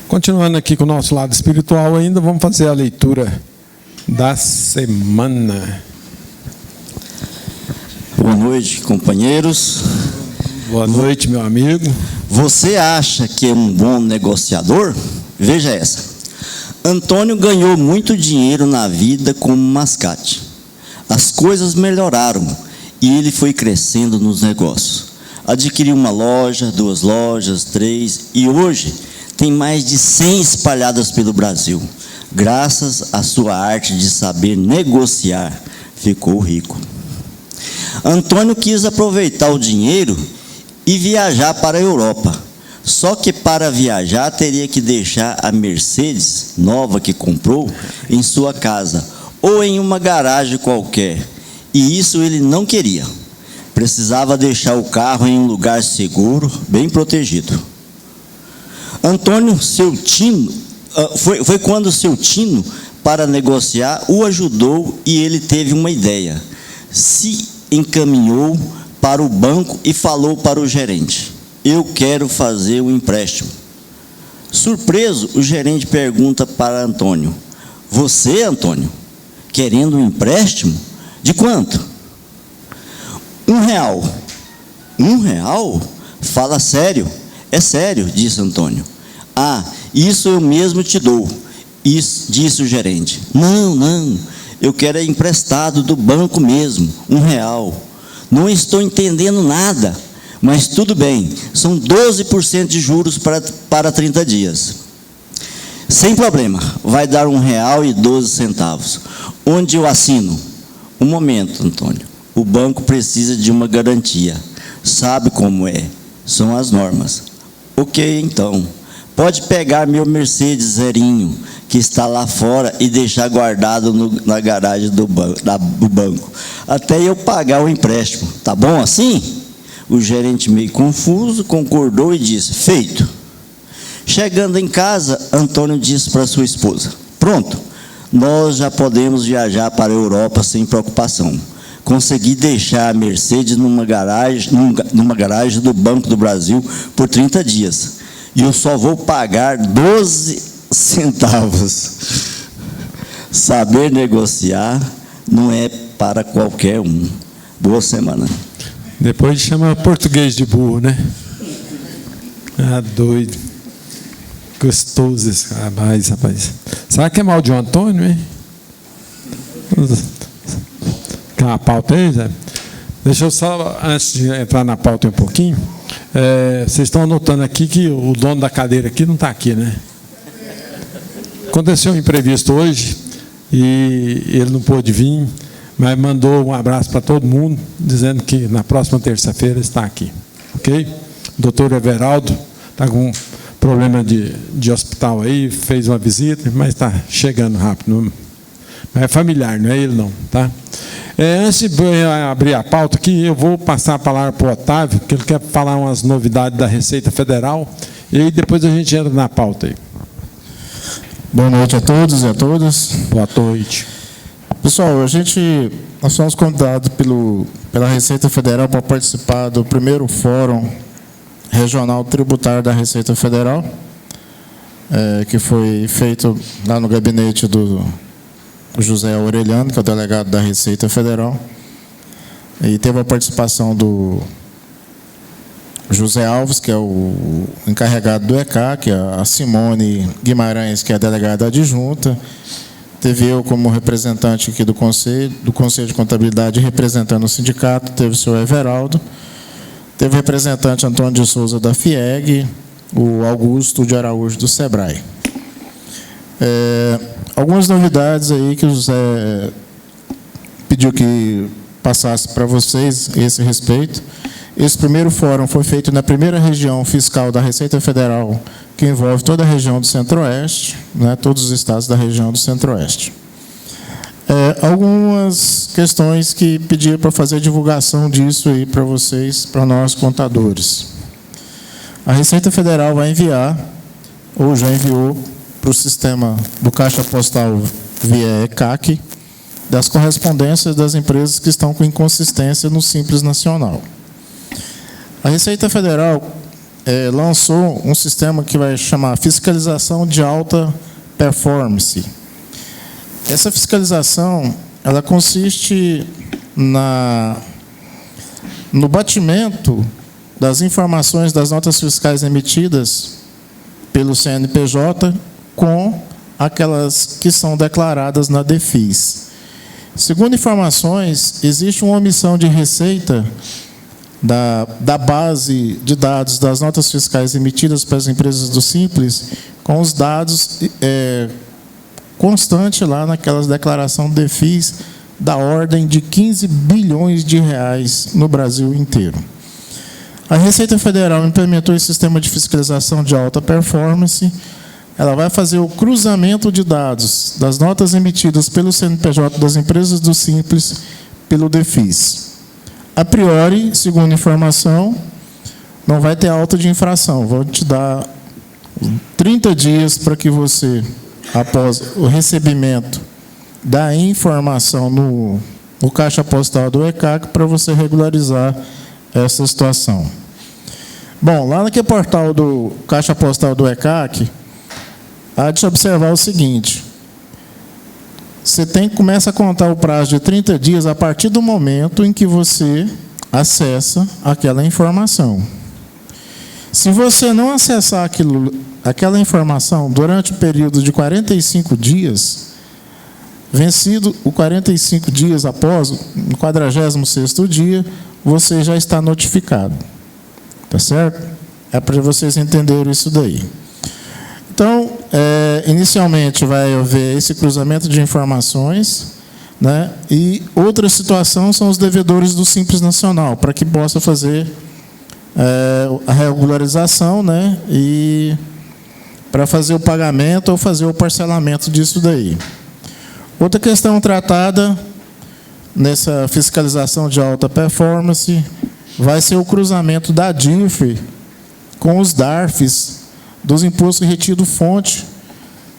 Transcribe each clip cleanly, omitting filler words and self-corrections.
Continuando aqui com o nosso lado espiritual ainda, vamos fazer a leitura da semana. Boa noite, companheiros. Boa noite, meu amigo. Você acha que é um bom negociador? Veja essa. Antônio ganhou muito dinheiro na vida como mascate. As coisas melhoraram e ele foi crescendo nos negócios. Adquiriu uma loja, 2 lojas, 3 e hoje tem mais de 100 espalhadas pelo Brasil. Graças à sua arte de saber negociar, ficou rico. Antônio quis aproveitar o dinheiro e viajar para a Europa. Só que para viajar teria que deixar a Mercedes nova que comprou em sua casa ou em uma garagem qualquer. E isso ele não queria. Precisava deixar o carro em um lugar seguro, bem protegido. Antônio, seu tino, foi quando seu tino para negociar o ajudou e ele teve uma ideia. Se encaminhou para o banco e falou para o gerente: eu quero fazer um empréstimo. Surpreso, o gerente pergunta para Antônio: você, Antônio, querendo um empréstimo? De quanto? R$1. R$1? Fala sério. É sério, disse Antônio. Ah, isso eu mesmo te dou, disse o gerente. Não, eu quero é emprestado do banco mesmo, R$1. Não estou entendendo nada, mas tudo bem, são 12% de juros para 30 dias. Sem problema, vai dar R$1,12. Onde eu assino? Um momento, Antônio, o banco precisa de uma garantia. Sabe como é? São as normas. Ok, então. Pode pegar meu Mercedes zerinho, que está lá fora, e deixar guardado na garagem do banco, até eu pagar o empréstimo. Tá bom assim? O gerente, meio confuso, concordou e disse: feito. Chegando em casa, Antônio disse para sua esposa: pronto, nós já podemos viajar para a Europa sem preocupação. Consegui deixar a Mercedes numa garagem do Banco do Brasil por 30 dias. E eu só vou pagar 12 centavos. Saber negociar não é para qualquer um. Boa semana. Depois chama português de burro, né? Ah, doido. Gostoso esse rapaz. Sabe que é mal de Antônio, hein? Quer uma pauta aí, Zé? Deixa eu só, antes de entrar na pauta um pouquinho, vocês estão anotando aqui que o dono da cadeira aqui não está aqui, né? Aconteceu um imprevisto hoje e ele não pôde vir, mas mandou um abraço para todo mundo, dizendo que na próxima terça-feira está aqui, ok? O doutor Everaldo está com problema de hospital aí, fez uma visita, mas está chegando rápido. Mas é familiar, não é ele não, tá? Antes de abrir a pauta aqui, eu vou passar a palavra para o Otávio, que ele quer falar umas novidades da Receita Federal, e aí depois a gente entra na pauta aí. Boa noite a todos e a todas. Boa noite. Pessoal, nós fomos convidados pela Receita Federal para participar do primeiro Fórum Regional Tributário da Receita Federal, que foi feito lá no gabinete do José Aureliano, que é o delegado da Receita Federal, e teve a participação do José Alves, que é o encarregado do ECAC, a Simone Guimarães, que é a delegada adjunta, teve eu como representante aqui do Conselho de Contabilidade representando o sindicato, teve o senhor Everaldo, teve o representante Antônio de Souza da FIEG, o Augusto de Araújo do SEBRAE. Algumas novidades aí que o José pediu que passasse para vocês a esse respeito. Esse primeiro fórum foi feito na primeira região fiscal da Receita Federal, que envolve toda a região do Centro-Oeste, né, todos os estados da região do Centro-Oeste. Algumas questões que pediram para fazer divulgação disso aí para vocês, para nós contadores. A Receita Federal vai enviar, ou já enviou, para o sistema do Caixa Postal via ECAC, das correspondências das empresas que estão com inconsistência no Simples Nacional. A Receita Federal lançou um sistema que vai chamar Fiscalização de Alta Performance. Essa fiscalização, ela consiste no batimento das informações das notas fiscais emitidas pelo CNPJ com aquelas que são declaradas na DEFIS. Segundo informações, existe uma omissão de receita da base de dados das notas fiscais emitidas pelas empresas do Simples, com os dados constantes lá naquelas declarações DEFIS da ordem de 15 bilhões de reais no Brasil inteiro. A Receita Federal implementou esse sistema de fiscalização de alta performance. Ela vai fazer o cruzamento de dados das notas emitidas pelo CNPJ das empresas do Simples pelo DEFIS. A priori, segundo informação, não vai ter auto de infração. Vou te dar 30 dias para que você, após o recebimento da informação no Caixa Postal do ECAC, para você regularizar essa situação. Bom, lá naquele portal do Caixa Postal do ECAC, há de observar o seguinte: você começa a contar o prazo de 30 dias a partir do momento em que você acessa aquela informação. Se você não acessar aquela informação durante o período de 45 dias, vencido o 45 dias após o 46º dia, você já está notificado. Tá certo? É para vocês entenderem isso daí. Então, inicialmente vai haver esse cruzamento de informações, né? E outra situação são os devedores do Simples Nacional, para que possa fazer a regularização, né? E para fazer o pagamento ou fazer o parcelamento disso daí. Outra questão tratada nessa fiscalização de alta performance vai ser o cruzamento da DIRF com os DARFs dos impostos retido fonte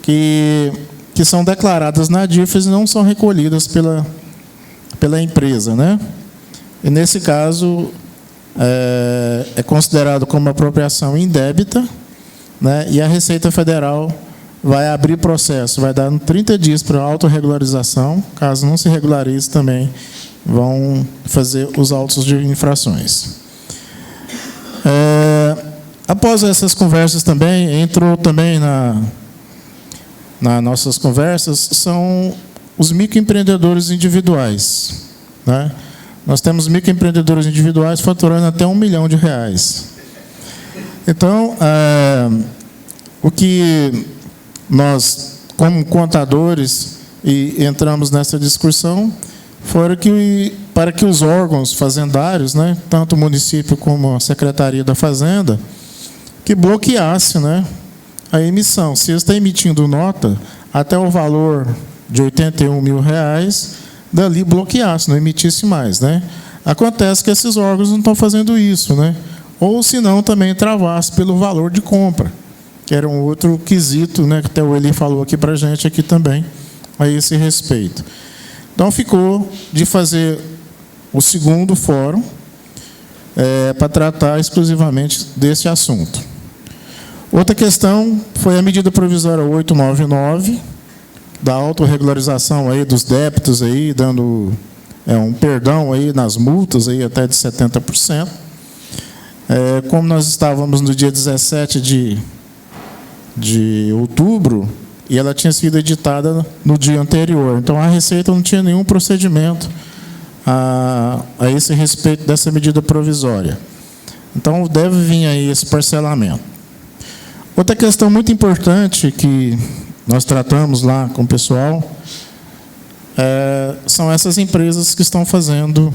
que são declaradas na DIRF e não são recolhidas pela empresa, né? E nesse caso é considerado como apropriação indébita, né? E a Receita Federal vai abrir processo, vai dar 30 dias para a autorregularização. Caso não se regularize também, vão fazer os autos de infrações. Após essas conversas também, entrou também nas nossas conversas, são os microempreendedores individuais, né? Nós temos microempreendedores individuais faturando até R$1 milhão. Então, o que nós, como contadores, entramos nessa discussão, foi que, para que os órgãos fazendários, né, tanto o município como a Secretaria da Fazenda, que bloqueasse, né, a emissão. Se eles estão emitindo nota até o valor de R$81 mil, dali bloqueasse, não emitisse mais, né? Acontece que esses órgãos não estão fazendo isso, né? Ou, se não, também travasse pelo valor de compra, que era um outro quesito, né, que até o Eli falou aqui para a gente aqui também, a esse respeito. Então, ficou de fazer o segundo fórum para tratar exclusivamente desse assunto. Outra questão foi a medida provisória 899, da autorregularização aí dos débitos, aí, dando um perdão aí nas multas aí até de 70%. Como nós estávamos no dia 17 de outubro, e ela tinha sido editada no dia anterior. Então, a Receita não tinha nenhum procedimento a esse respeito dessa medida provisória. Então, deve vir aí esse parcelamento. Outra questão muito importante que nós tratamos lá com o pessoal são essas empresas que estão fazendo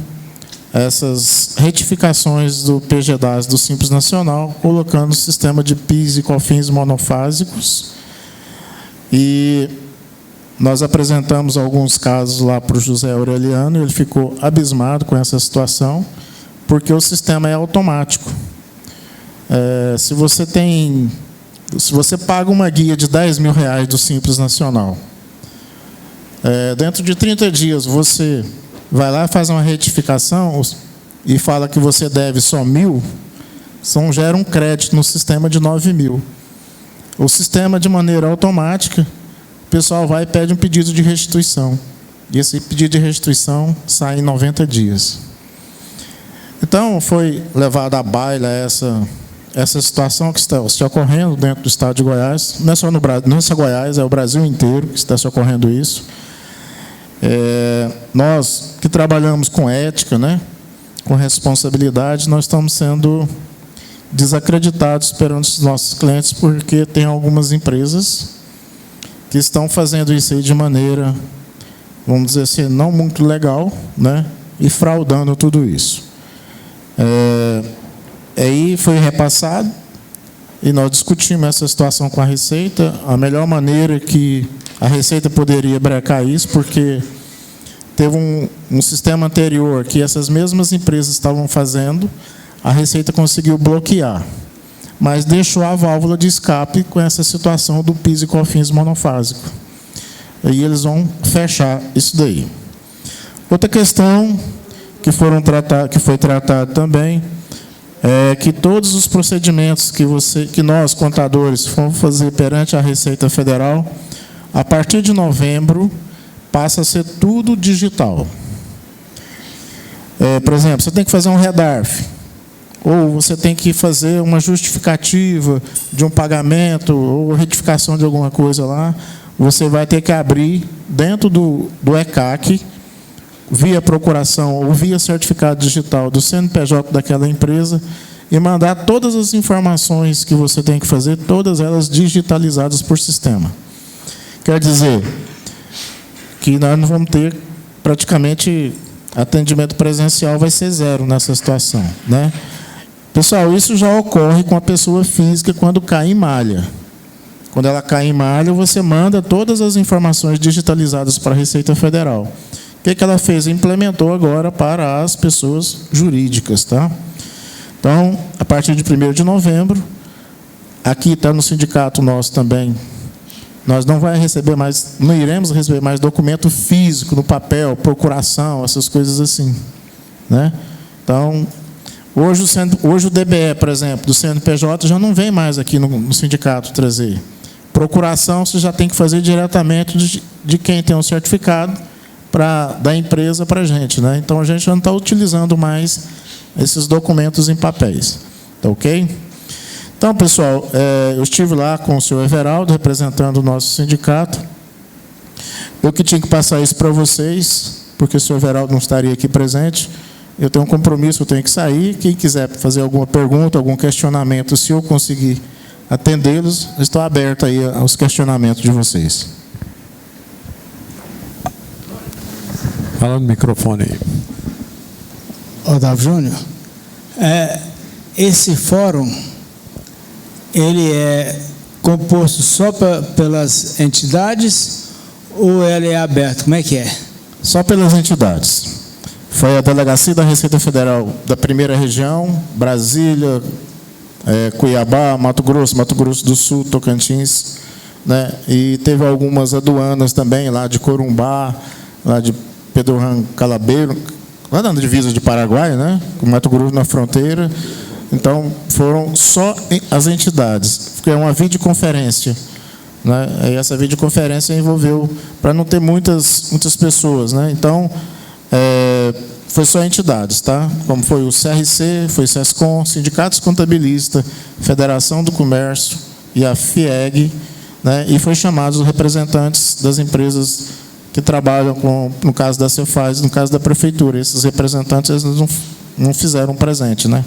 essas retificações do PGDAS do Simples Nacional, colocando o sistema de PIS e COFINS monofásicos. E nós apresentamos alguns casos lá para o José Aureliano, e ele ficou abismado com essa situação, porque o sistema é automático. Se você paga uma guia de R$10 mil do Simples Nacional, dentro de 30 dias você vai lá, faz uma retificação e fala que você deve só 1.000, gera um crédito no sistema de 9 mil. O sistema, de maneira automática, o pessoal vai e pede um pedido de restituição. E esse pedido de restituição sai em 90 dias. Então, foi levada à baila essa situação que está se ocorrendo dentro do estado de Goiás. Não é só no Brasil, não é só Goiás, é o Brasil inteiro que está se ocorrendo isso. Nós que trabalhamos com ética, né, com responsabilidade, nós estamos sendo desacreditados perante os nossos clientes, porque tem algumas empresas que estão fazendo isso aí de maneira, vamos dizer assim, não muito legal, né, e fraudando tudo isso. Aí foi repassado e nós discutimos essa situação com a Receita, a melhor maneira que a Receita poderia brecar isso, porque teve um sistema anterior que essas mesmas empresas estavam fazendo, a Receita conseguiu bloquear, mas deixou a válvula de escape com essa situação do PIS e COFINS monofásico. Aí eles vão fechar isso daí. Outra questão que foi tratada também é que todos os procedimentos que nós, contadores, vamos fazer perante a Receita Federal, a partir de novembro, passa a ser tudo digital. Por exemplo, você tem que fazer um REDARF, ou você tem que fazer uma justificativa de um pagamento, ou retificação de alguma coisa lá, você vai ter que abrir dentro do ECAC, via procuração ou via certificado digital do CNPJ daquela empresa, e mandar todas as informações que você tem que fazer, todas elas digitalizadas por sistema. Quer dizer que nós não vamos ter praticamente atendimento presencial, vai ser zero nessa situação, né? Pessoal, isso já ocorre com a pessoa física quando cai em malha. Quando ela cai em malha, você manda todas as informações digitalizadas para a Receita Federal. O que ela fez? Implementou agora para as pessoas jurídicas, tá? Então, a partir de 1º de novembro, aqui está no sindicato nosso também, nós não iremos receber mais documento físico, no papel, procuração, essas coisas assim, né? Então, hoje o DBE, por exemplo, do CNPJ, já não vem mais aqui no sindicato trazer. Procuração, você já tem que fazer diretamente de quem tem um certificado, da empresa para a gente, né? Então a gente não está utilizando mais esses documentos em papéis, tá ok? Então, pessoal, eu estive lá com o senhor Everaldo, representando o nosso sindicato. Eu que tinha que passar isso para vocês, porque o senhor Everaldo não estaria aqui presente. Eu tenho um compromisso, eu tenho que sair. Quem quiser fazer alguma pergunta, algum questionamento, se eu conseguir atendê-los, estou aberto aí aos questionamentos de vocês. Fala no microfone aí. Otávio Júnior, esse fórum, ele é composto só pelas entidades ou ele é aberto? Como é que é? Só pelas entidades. Foi a Delegacia da Receita Federal da primeira região, Brasília, Cuiabá, Mato Grosso do Sul, Tocantins, né? E teve algumas aduanas também, lá de Corumbá, lá de Pedro Calabeiro, lá na divisa de Paraguai, né? Com Mato Grosso na fronteira. Então, foram só as entidades. Foi uma videoconferência, né? E essa videoconferência envolveu, para não ter muitas pessoas, né? Então, foi só entidades, tá? Como foi o CRC, foi o SESCOM, Sindicatos Contabilistas, Federação do Comércio e a FIEG, né? E foi chamados os representantes das empresas que trabalham com, no caso da Cefaz, no caso da Prefeitura. Esses representantes eles não fizeram presente, né?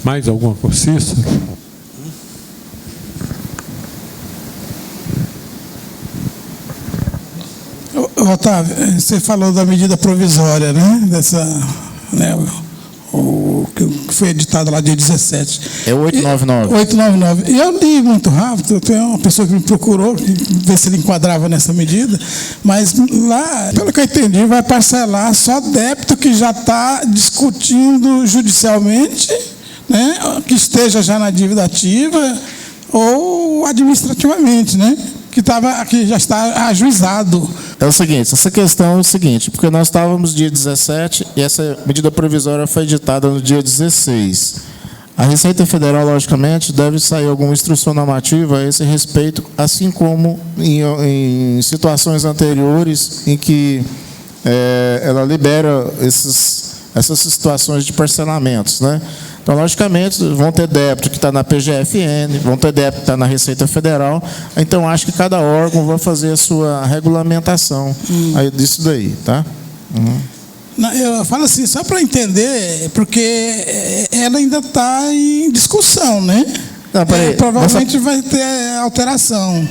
Mais alguma coisa? Cícero? Otávio, você falou da medida provisória, né? Dessa, né? O que foi editado lá dia 17. É 899. 899. E eu li muito rápido, tem uma pessoa que me procurou, ver se ele enquadrava nessa medida, mas lá, pelo que eu entendi, vai parcelar só débito que já está discutindo judicialmente, né? Que esteja já na dívida ativa ou administrativamente, né? Que já está ajuizado. É o seguinte, essa questão é o seguinte, porque nós estávamos dia 17 e essa medida provisória foi editada no dia 16. A Receita Federal, logicamente, deve sair alguma instrução normativa a esse respeito, assim como em situações anteriores em que ela libera essas situações de parcelamentos, né? Então, logicamente, vão ter débito que está na PGFN, vão ter débito que está na Receita Federal. Então, acho que cada órgão vai fazer a sua regulamentação disso daí, tá? Eu falo assim, só para entender, porque ela ainda está em discussão, né? Não, provavelmente vai ter alteração.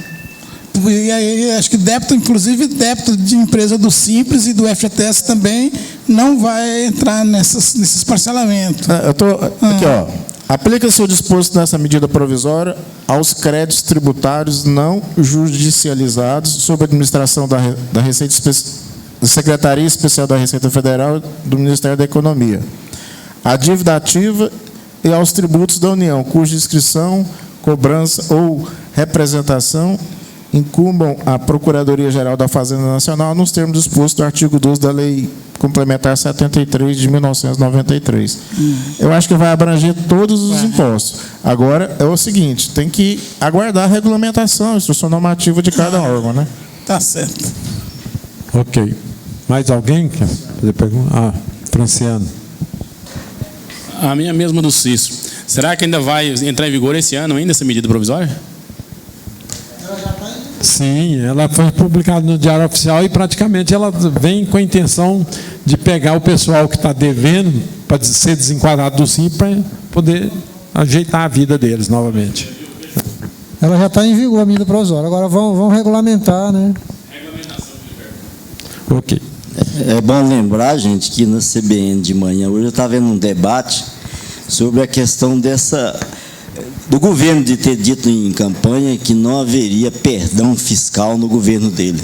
E aí, acho que débito, inclusive débito de empresa do Simples e do FGTS também não vai entrar nesses parcelamentos. Aqui, ó. Aplica-se o disposto nessa medida provisória aos créditos tributários não judicializados sob a administração da Receita da Secretaria Especial da Receita Federal do Ministério da Economia, a dívida ativa e aos tributos da União, cuja inscrição, cobrança ou representação incumbam a Procuradoria-Geral da Fazenda Nacional nos termos dispostos do artigo 12 da Lei Complementar 73 de 1993. Eu acho que vai abranger todos os impostos. Agora, é o seguinte, tem que aguardar a regulamentação, a instrução normativa de cada órgão, né? Tá certo. Ok. Mais alguém quer fazer pergunta? Franciano. A minha mesma do Cícero. Será que ainda vai entrar em vigor esse ano ainda essa medida provisória? Sim, ela foi publicada no Diário Oficial e praticamente ela vem com a intenção de pegar o pessoal que está devendo para ser desenquadrado do Simples para poder ajeitar a vida deles novamente. Ela já está em vigor, a medida provisória. Agora vão regulamentar, né? Ok. É bom lembrar, gente, que na CBN de manhã, hoje eu estava vendo um debate sobre a questão do governo de ter dito em campanha que não haveria perdão fiscal no governo dele.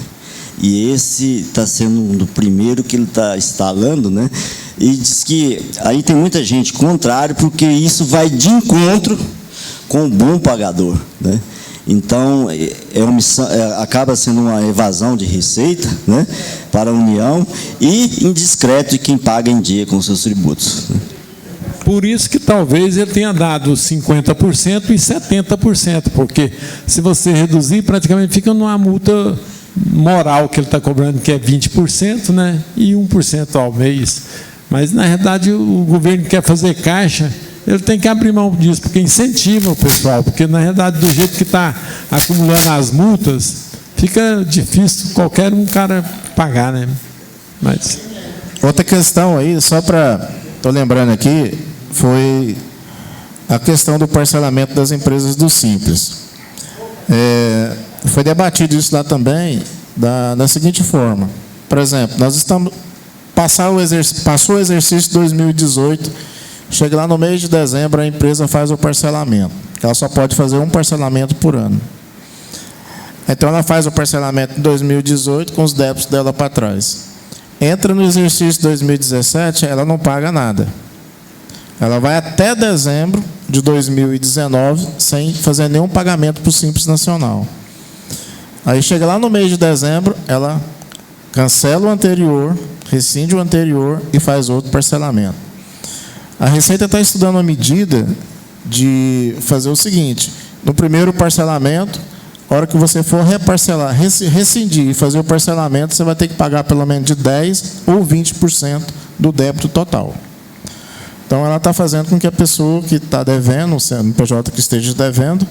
E esse está sendo um do primeiro que ele está instalando, né? E diz que aí tem muita gente contrária, porque isso vai de encontro com o bom pagador, né? Então, acaba sendo uma evasão de receita, né, para a União e indiscreto de quem paga em dia com seus tributos, né? Por isso que talvez ele tenha dado 50% e 70%, porque se você reduzir, praticamente fica numa multa moral que ele está cobrando, que é 20%, né? E 1% ao mês. Mas, na verdade, o governo quer fazer caixa, ele tem que abrir mão disso, porque incentiva o pessoal, porque, na verdade, do jeito que está acumulando as multas, fica difícil qualquer um cara pagar, né? Mas... Outra questão aí, só para... Estou lembrando aqui, foi a questão do parcelamento das empresas do Simples. Foi debatido isso lá também, da seguinte forma. Por exemplo, nós estamos... Passou o exercício de 2018, chega lá no mês de dezembro, a empresa faz o parcelamento. Ela só pode fazer um parcelamento por ano. Então, ela faz o parcelamento de 2018 com os débitos dela para trás. Entra no exercício de 2017, ela não paga nada. Ela vai até dezembro de 2019 sem fazer nenhum pagamento para o Simples Nacional. Aí chega lá no mês de dezembro, ela cancela o anterior, rescinde o anterior e faz outro parcelamento. A Receita está estudando uma medida de fazer o seguinte: no primeiro parcelamento, a hora que você for reparcelar, rescindir e fazer o parcelamento, você vai ter que pagar pelo menos de 10% ou 20% do débito total. Então, ela está fazendo com que a pessoa que está devendo, o CNPJ que esteja devendo,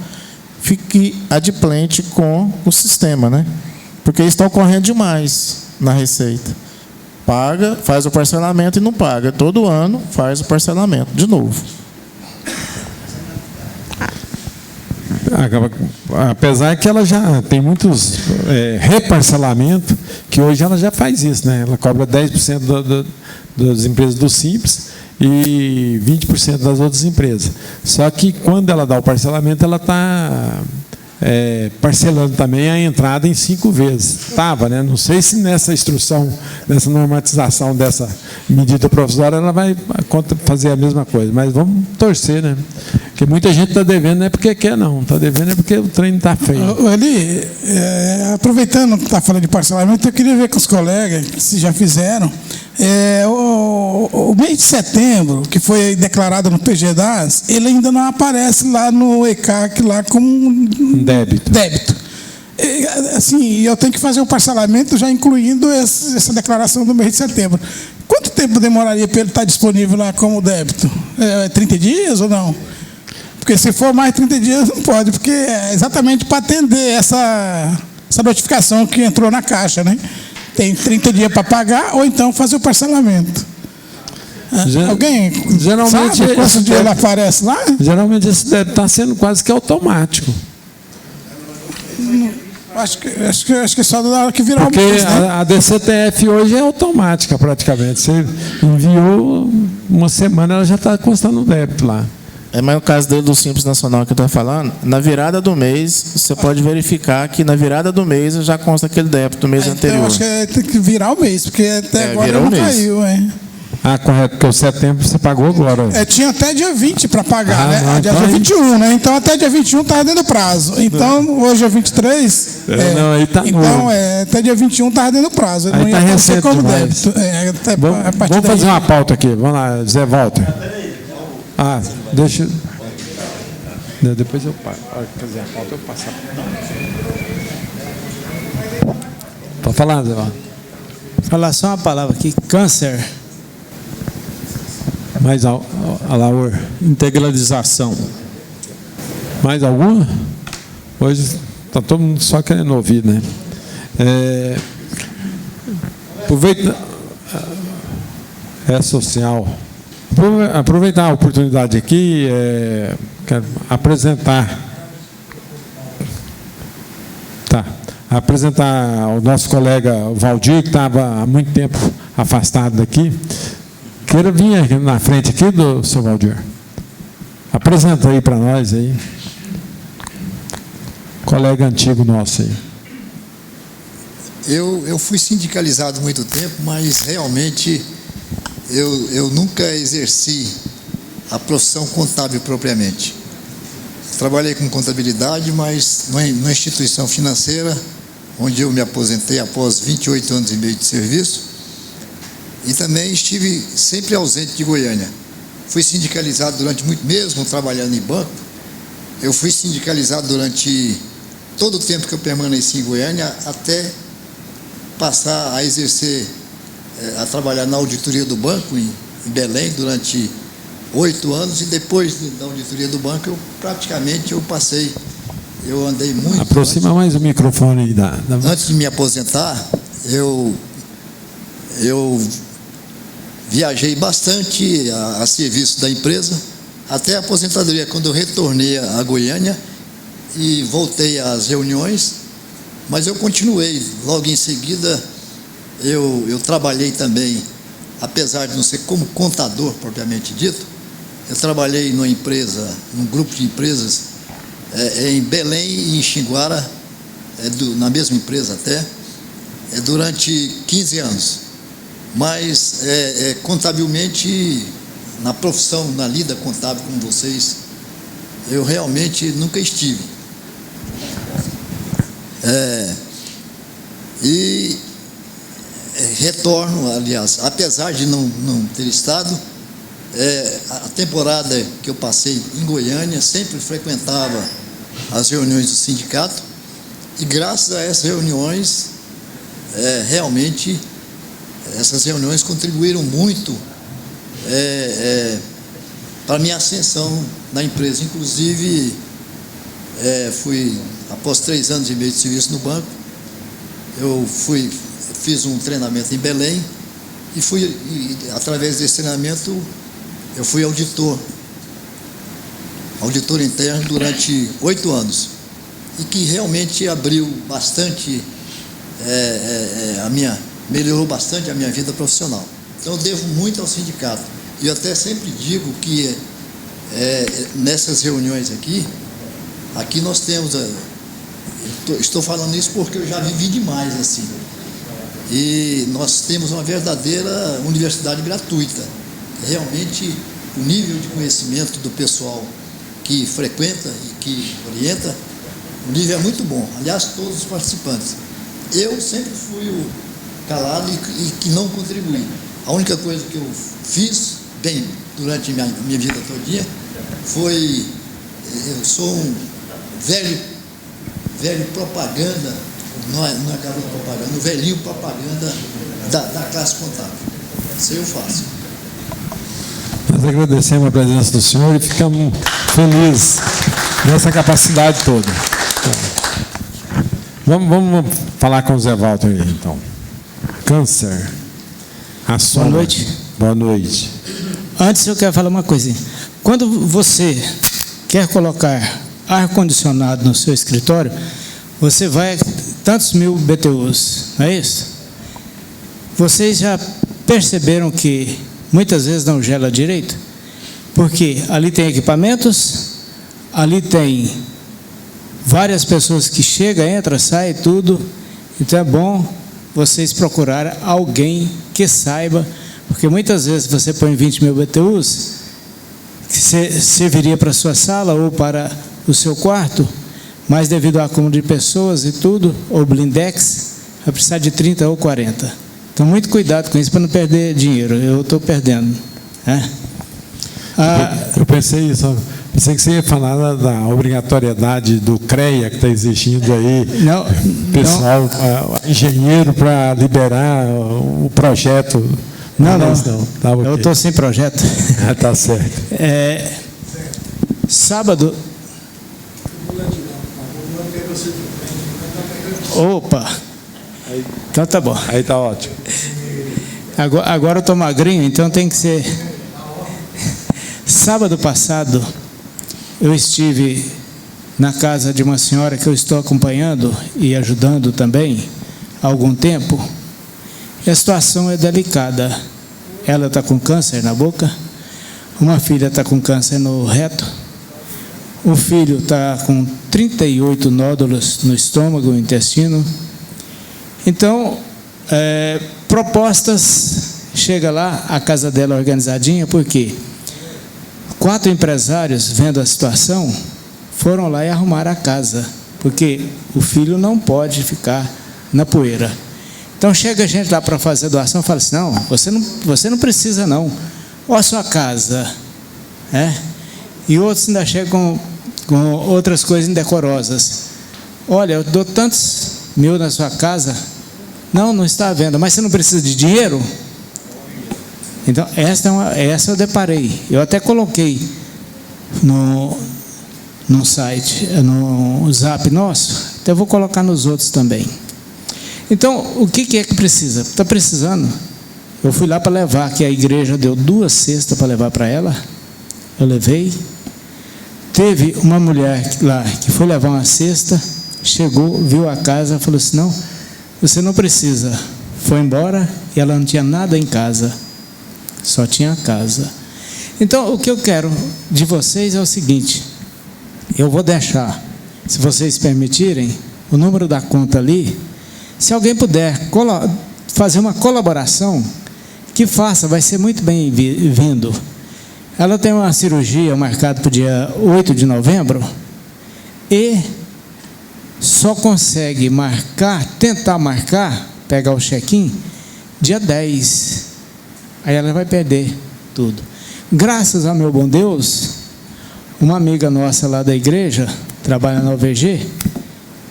fique adimplente com o sistema, né? Porque isso está ocorrendo demais na Receita. Paga, faz o parcelamento e não paga. Todo ano faz o parcelamento de novo. Apesar que ela já tem muitos reparcelamentos, que hoje ela já faz isso, né? Ela cobra 10% das empresas do Simples e 20% das outras empresas. Só que quando ela dá o parcelamento, ela está parcelando também a entrada em 5 vezes. Estava, né? Não sei se nessa instrução, nessa normatização dessa medida provisória, ela vai fazer a mesma coisa. Mas vamos torcer, né? Porque muita gente está devendo não é porque quer, não. Está devendo é porque o trem está feio. Aproveitando que está falando de parcelamento, eu queria ver com os colegas, se já fizeram, o mês de setembro, que foi declarado no PGDAS, ele ainda não aparece lá no ECAC lá como débito. Assim, eu tenho que fazer o parcelamento já incluindo essa declaração do mês de setembro. Quanto tempo demoraria para ele estar disponível lá como débito? 30 dias ou não? Porque se for mais de 30 dias, não pode, porque é exatamente para atender essa notificação que entrou na Caixa, né? Tem 30 dias para pagar, ou então fazer o parcelamento. Alguém sabe quantos dias ele aparece lá? Geralmente esse débito está sendo quase que automático. Acho que só na hora que virar porque o mês, né? a DCTF hoje é automática praticamente. Você enviou uma semana, ela já está constando o débito lá. Mas no caso dele do Simples Nacional que eu estou falando, na virada do mês, você pode verificar que na virada do mês já consta aquele débito do mês anterior. Eu acho que tem que virar o mês, porque até agora não caiu, hein? Correto, porque o setembro você pagou agora. Tinha até dia 20 para pagar, né? Não, dia 21, né? Então até dia 21 estava dentro do prazo. Então, hoje é 23. Aí tá então, até dia 21 estava dentro do prazo. Aí está recente como débito. Vamos fazer uma pauta aqui. Vamos lá, Zé Walter. Deixa. Depois eu fazer a pauta, eu passo. Pode falar, Zé Walter. Falar só uma palavra aqui: câncer. Mais Alaor. Integralização. Mais alguma? Hoje está todo mundo só querendo ouvir, né? Aproveita. Social. Aproveitar a oportunidade aqui, quero apresentar o nosso colega Valdir, que estava há muito tempo afastado daqui. Queira vir aqui na frente aqui do seu Valdir. Apresenta aí para nós aí. Colega antigo nosso aí. Eu fui sindicalizado há muito tempo, mas realmente eu nunca exerci a profissão contábil propriamente. Trabalhei com contabilidade, mas numa instituição financeira, onde eu me aposentei após 28 anos e meio de serviço, e também estive sempre ausente de Goiânia. Fui sindicalizado durante muito, mesmo trabalhando em banco, eu fui sindicalizado durante todo o tempo que eu permaneci em Goiânia, até passar a exercer, a trabalhar na auditoria do banco em Belém durante 8 anos, e depois da auditoria do banco eu andei muito. Aproxima mais o microfone aí Antes de me aposentar, eu viajei bastante a serviço da empresa, até a aposentadoria, quando eu retornei a Goiânia e voltei às reuniões, mas eu continuei. Logo em seguida, eu trabalhei também, apesar de não ser como contador propriamente dito, eu trabalhei numa empresa, num grupo de empresas em Belém e em Xinguara, na mesma empresa até, durante 15 anos. Mas contabilmente, na profissão, na lida contábil como vocês, eu realmente nunca estive. E retorno, aliás, apesar de não ter estado, a temporada que eu passei em Goiânia, sempre frequentava as reuniões do sindicato, e graças a essas reuniões, realmente, essas reuniões contribuíram muito para a minha ascensão na empresa. Inclusive, após 3 anos e meio de serviço no banco, eu fiz um treinamento em Belém e através desse treinamento, eu fui auditor interno durante 8 anos, e que realmente abriu bastante, melhorou bastante a minha vida profissional. Então, eu devo muito ao sindicato. E eu até sempre digo que nessas reuniões aqui nós temos, estou falando isso porque eu já vivi demais assim, e nós temos uma verdadeira universidade gratuita. Realmente, o nível de conhecimento do pessoal que frequenta e que orienta, o nível é muito bom. Aliás, todos os participantes. Eu sempre fui o calado e que não contribuí. A única coisa que eu fiz bem durante minha vida todinha foi, eu sou um velho propaganda, não é garoto propaganda, um velhinho propaganda da classe contábil. Isso eu faço. Nós agradecemos a presença do senhor e ficamos felizes nessa capacidade toda. Vamos falar com o Zé Walter aí, então. Câncer. Boa noite. Boa noite. Antes eu quero falar uma coisinha. Quando você quer colocar ar-condicionado no seu escritório, você vai tantos mil BTUs, não é isso? Vocês já perceberam que muitas vezes não gela direito? Porque ali tem equipamentos, ali tem várias pessoas que chegam, entram, saem, tudo. Então é bom vocês procurarem alguém que saiba, porque muitas vezes você põe 20 mil BTUs, que serviria para a sua sala ou para o seu quarto, mas devido ao acúmulo de pessoas e tudo, ou blindex, vai precisar de 30 ou 40. Então, muito cuidado com isso para não perder dinheiro. Eu estou perdendo. Eu pensei isso. Pensei que você ia falar da obrigatoriedade do CREA que está exigindo aí, pessoal, engenheiro para liberar o projeto. Não. Tá, okay. Eu estou sem projeto. Tá certo. Sábado. Opa! Então tá bom. Aí tá ótimo. Agora eu estou magrinho, então tem que ser. Sábado passado, eu estive na casa de uma senhora que eu estou acompanhando e ajudando também há algum tempo. E a situação é delicada. Ela está com câncer na boca, uma filha está com câncer no reto, o filho está com 38 nódulos no estômago, no intestino. Então, propostas, chega lá, a casa dela organizadinha, porque 4 empresários, vendo a situação, foram lá e arrumaram a casa, porque o filho não pode ficar na poeira. Então chega a gente lá para fazer doação e fala assim, não, você não precisa não, olha a sua casa. E outros ainda chegam com outras coisas indecorosas. Olha, eu dou tantos mil na sua casa, Não está à venda. Mas você não precisa de dinheiro? Então, essa eu deparei. Eu até coloquei no site, no zap nosso. Então, eu vou colocar nos outros também. Então, o que é que precisa? Está precisando. Eu fui lá para levar, que a igreja deu 2 cestas para levar para ela. Eu levei. Teve uma mulher lá que foi levar uma cesta, chegou, viu a casa, falou assim, não, você não precisa. Foi embora e ela não tinha nada em casa, só tinha a casa. Então, o que eu quero de vocês é o seguinte, eu vou deixar, se vocês permitirem, o número da conta ali, se alguém puder fazer uma colaboração, que faça, vai ser muito bem-vindo. Ela tem uma cirurgia marcada para o dia 8 de novembro e só consegue tentar marcar, pegar o check-in, dia 10. Aí ela vai perder tudo. Graças ao meu bom Deus, uma amiga nossa lá da igreja, trabalha na OVG,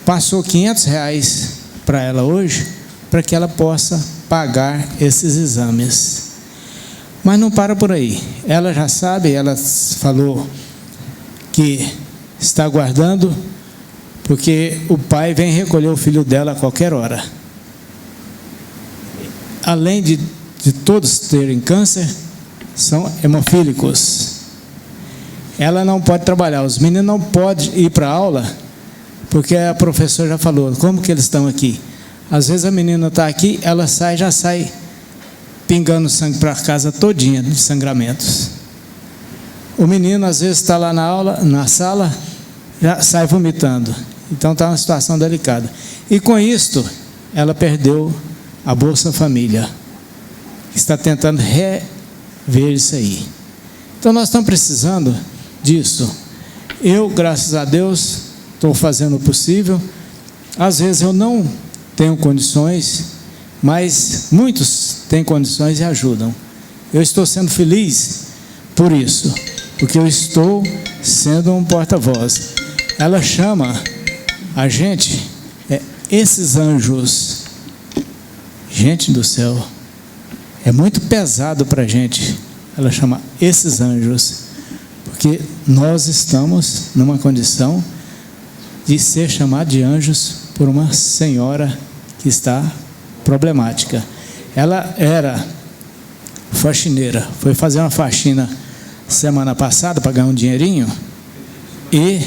passou R$500 para ela hoje, para que ela possa pagar esses exames. Mas não para por aí. Ela já sabe, ela falou que está aguardando, porque o pai vem recolher o filho dela a qualquer hora. Além de todos terem câncer, são hemofílicos. Ela não pode trabalhar, os meninos não podem ir para a aula, porque a professora já falou, como que eles estão aqui? Às vezes a menina está aqui, ela já sai pingando sangue para a casa todinha de sangramentos. O menino às vezes está lá na aula, na sala, já sai vomitando. Então está uma situação delicada. E com isto, ela perdeu a Bolsa Família. Está tentando rever isso aí. Então nós estamos precisando disso. Eu, graças a Deus, estou fazendo o possível. Às vezes eu não tenho condições, mas muitos têm condições e ajudam. Eu estou sendo feliz por isso, porque eu estou sendo um porta-voz. Ela chama a gente, esses anjos. Gente do céu, é muito pesado para a gente. Ela chama esses anjos, porque nós estamos numa condição de ser chamado de anjos por uma senhora que está problemática. Ela era faxineira, foi fazer uma faxina semana passada para ganhar um dinheirinho, e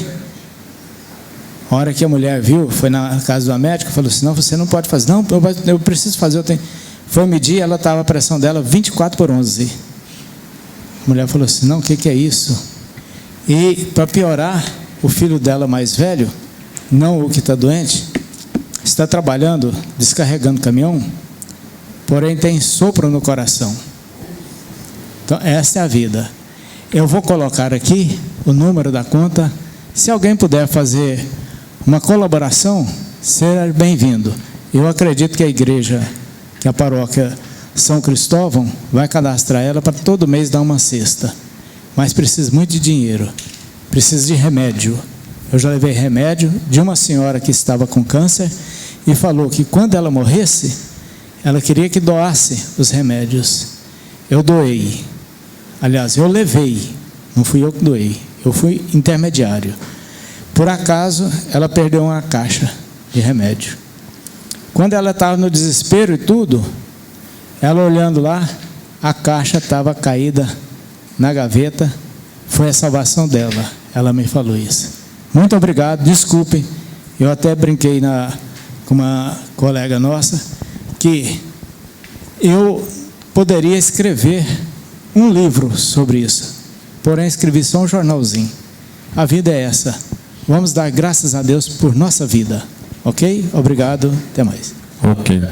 a hora que a mulher viu, foi na casa do médico, falou assim, não, você não pode fazer. Não, eu preciso fazer, foi medir, ela estava a pressão dela 24/11. A mulher falou assim, não, o que é isso? E para piorar, o filho dela mais velho, não o que está doente, está trabalhando, descarregando caminhão, porém tem sopro no coração. Então essa é a vida. Eu vou colocar aqui o número da conta. Se alguém puder fazer uma colaboração, será bem-vindo. Eu acredito que a igreja, que a paróquia São Cristóvão, vai cadastrar ela para todo mês dar uma cesta. Mas precisa muito de dinheiro, precisa de remédio. Eu já levei remédio de uma senhora que estava com câncer e falou que quando ela morresse, ela queria que doasse os remédios. Eu doei. Aliás, eu levei, não fui eu que doei, eu fui intermediário. Por acaso, ela perdeu uma caixa de remédio. Quando ela estava no desespero e tudo, ela olhando lá, a caixa estava caída na gaveta, foi a salvação dela. Ela me falou isso. Muito obrigado, desculpem, eu até brinquei com uma colega nossa, que eu poderia escrever um livro sobre isso, porém escrevi só um jornalzinho. A vida é essa, vamos dar graças a Deus por nossa vida, ok? Obrigado, até mais. Ok.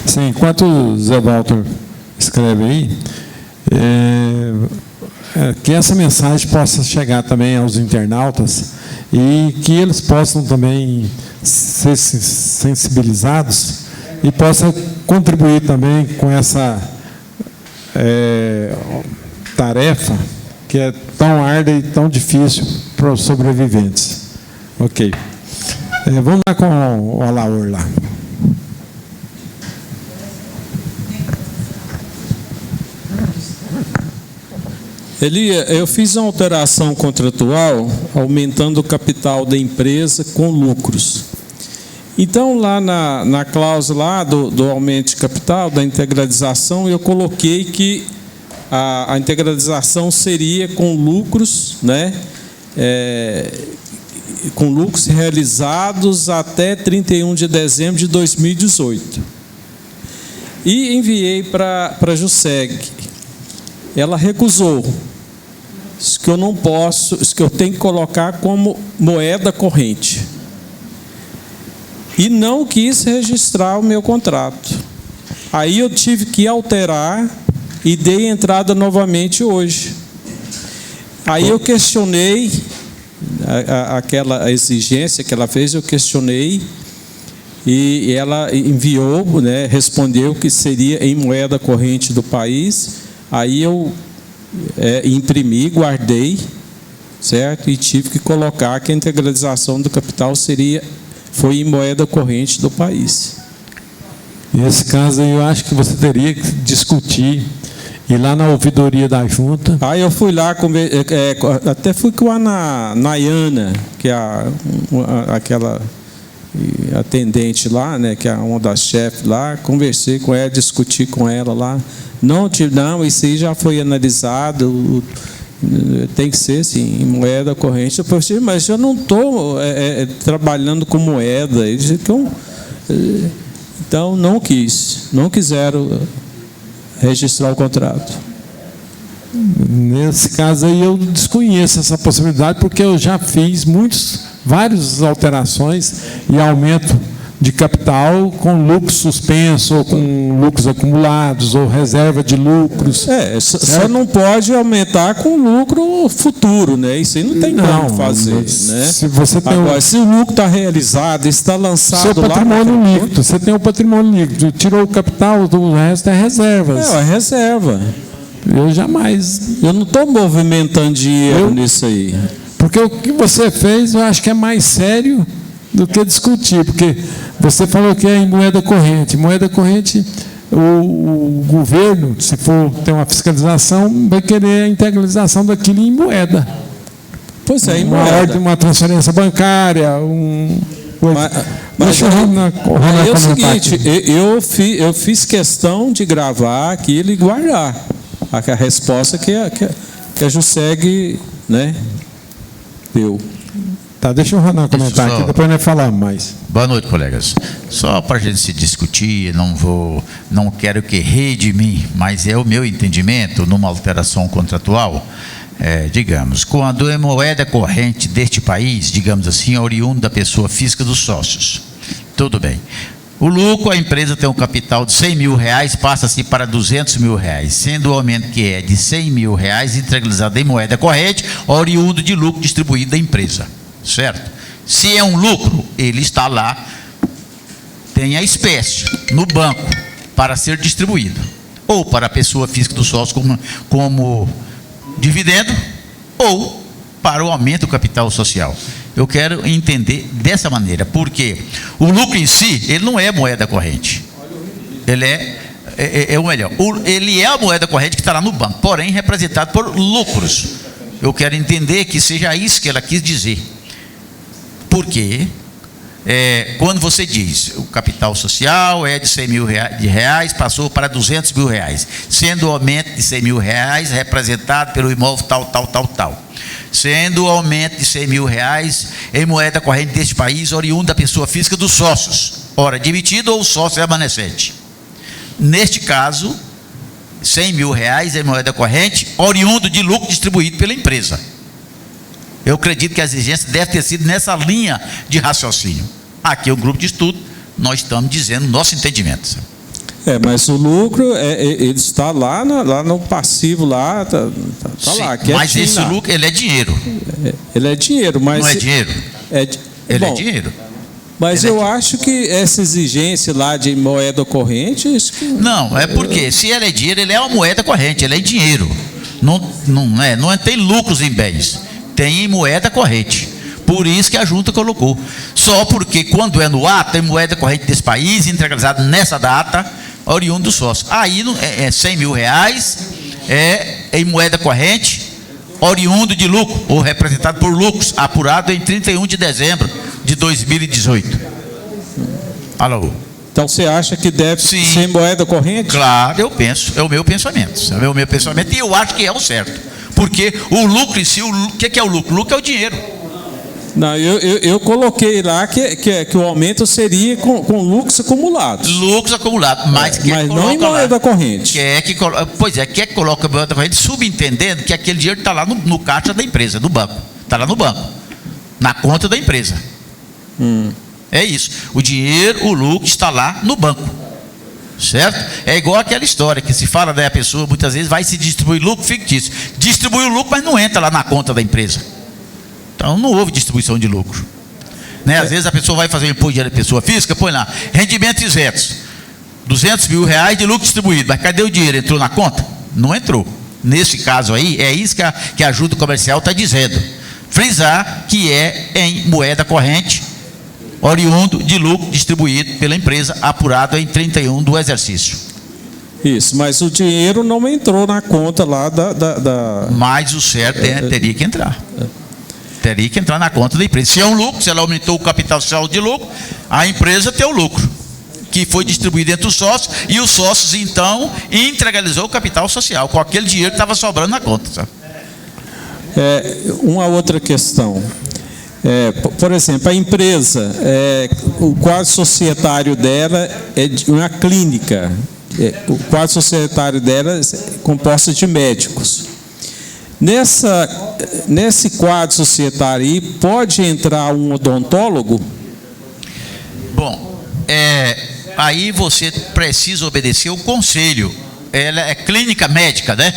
Sim, enquanto o Zé Walter escreve aí, que essa mensagem possa chegar também aos internautas e que eles possam também ser sensibilizados e possam contribuir também com essa tarefa que é tão árdua e tão difícil para os sobreviventes. Ok. Vamos lá com o Alaor lá. Elia, eu fiz uma alteração contratual aumentando o capital da empresa com lucros. Então, lá na cláusula lá do aumento de capital, da integralização, eu coloquei que a integralização seria com lucros, né? Com lucros realizados até 31 de dezembro de 2018. E enviei para a JUSEG. Ela recusou. Isso que eu não posso, isso que eu tenho que colocar como moeda corrente. E não quis registrar o meu contrato. Aí eu tive que alterar e dei entrada novamente hoje. Aí eu questionei aquela exigência que ela fez, eu questionei e ela enviou, né, respondeu que seria em moeda corrente do país. Aí eu imprimi, guardei, certo? E tive que colocar que a integralização do capital foi em moeda corrente do país. Nesse caso aí, eu acho que você teria que discutir, ir lá na ouvidoria da junta. Aí eu fui lá, até fui com a Nayana, que é aquela atendente lá, né, que é uma das chefes lá, conversei com ela, discuti com ela lá. Não, isso aí já foi analisado, tem que ser assim, em moeda corrente. Eu falei, mas eu não estou trabalhando com moeda. Então não quiseram registrar o contrato. Nesse caso aí eu desconheço essa possibilidade, porque eu já fiz várias alterações e aumento de capital com lucro suspenso, ou com lucros acumulados, ou reserva de lucros. Só não pode aumentar com lucro futuro, né? Isso aí não tem como fazer, né? Se você tem agora, se o lucro está realizado, está lançado seu patrimônio líquido, você tem o patrimônio líquido, tirou o capital, o resto é reservas. É reserva. Eu não estou movimentando dinheiro nisso aí. Porque o que você fez, eu acho que é mais sério do que discutir, porque você falou que é em moeda corrente. Moeda corrente, o governo, se for ter uma fiscalização, vai querer a integralização daquilo em moeda. Pois é, em uma moeda. ordem, uma transferência bancária, Mas é o seguinte, eu fiz questão de gravar aquilo e guardar a resposta que a JUSEG, né, deu. Tá, deixa o Ronan comentar aqui, depois nós falamos mais. Boa noite, colegas. Só para a gente se discutir, não quero que rie de mim, mas é o meu entendimento numa alteração contratual. Digamos, quando é moeda corrente deste país, digamos assim, oriundo da pessoa física dos sócios. Tudo bem. O lucro, a empresa tem um capital de R$100 mil, passa-se para R$200 mil, sendo o aumento que é de R$100 mil integralizado em moeda corrente, oriundo de lucro distribuído da empresa. Certo? Se é um lucro, ele está lá, tem a espécie no banco para ser distribuído, ou para a pessoa física do sócio como dividendo, ou para o aumento do capital social. Eu quero entender dessa maneira, porque o lucro em si, ele não é moeda corrente. Ele é o melhor. Ele é a moeda corrente que está lá no banco, porém representado por lucros. Eu quero entender que seja isso que ela quis dizer. Porque quando você diz o capital social é de R$100 mil, passou para R$200 mil, sendo o aumento de R$100 mil representado pelo imóvel tal. Sendo o aumento de R$100 mil em moeda corrente deste país, oriundo da pessoa física dos sócios, ora demitido ou sócio remanescente. Neste caso, R$100 mil em moeda corrente, oriundo de lucro distribuído pela empresa. Eu acredito que a exigência deve ter sido nessa linha de raciocínio. Aqui é um grupo de estudo, nós estamos dizendo nosso entendimento. Mas o lucro, ele está lá no passivo, lá, tá sim, lá. Mas esse lucro, ele é dinheiro. Ele é dinheiro, mas... Não é dinheiro? Ele é dinheiro. Mas eu acho que essa exigência lá de moeda corrente... Não, é porque se ele é dinheiro, ele é uma moeda corrente, ele é dinheiro. Não tem lucros em bens, tem em moeda corrente. Por isso que a junta colocou. Só porque quando é no ato, tem moeda corrente desse país, integralizada nessa data, oriundo do sócio. Aí é 100 mil reais, em moeda corrente, oriundo de lucro, ou representado por lucros, apurado em 31 de dezembro de 2018. Alô? Então você acha que deve ser moeda corrente? Claro, eu penso, é o meu pensamento. É o meu pensamento e eu acho que é o certo. Porque o lucro em si, o que é o lucro? O lucro é o dinheiro. Não, eu coloquei lá que o aumento seria com lucros acumulados. Lucros acumulados, mas não em moeda corrente. Quer que coloca moeda corrente, subentendendo que aquele dinheiro está lá no caixa da empresa, no banco. Está lá no banco, na conta da empresa. É isso. O dinheiro, o lucro está lá no banco. Certo? É igual aquela história que se fala, né, a pessoa muitas vezes vai se distribuir lucro fictício. Distribui o lucro, mas não entra lá na conta da empresa. Então não houve distribuição de lucro. Né? Às vezes a pessoa vai fazer o imposto de pessoa física, põe lá, rendimentos isentos, 200 mil reais de lucro distribuído. Mas cadê o dinheiro? Entrou na conta? Não entrou. Nesse caso aí, é isso que a junta comercial está dizendo. Frisar que é em moeda corrente, oriundo de lucro distribuído pela empresa, apurado em 31 do exercício. Isso, mas o dinheiro não entrou na conta lá da... Mas o certo teria que entrar. Teria que entrar na conta da empresa. Se é um lucro, se ela aumentou o capital social de lucro, a empresa tem o lucro, que foi distribuído entre os sócios, e os sócios, então, integralizou o capital social, com aquele dinheiro que estava sobrando na conta. Sabe? Uma outra questão. Por exemplo, a empresa, o quadro societário dela é de uma clínica. O quadro societário dela é composto de médicos. Nesse quadro societário aí, pode entrar um odontólogo? Bom, aí você precisa obedecer o conselho. Ela é clínica médica, né?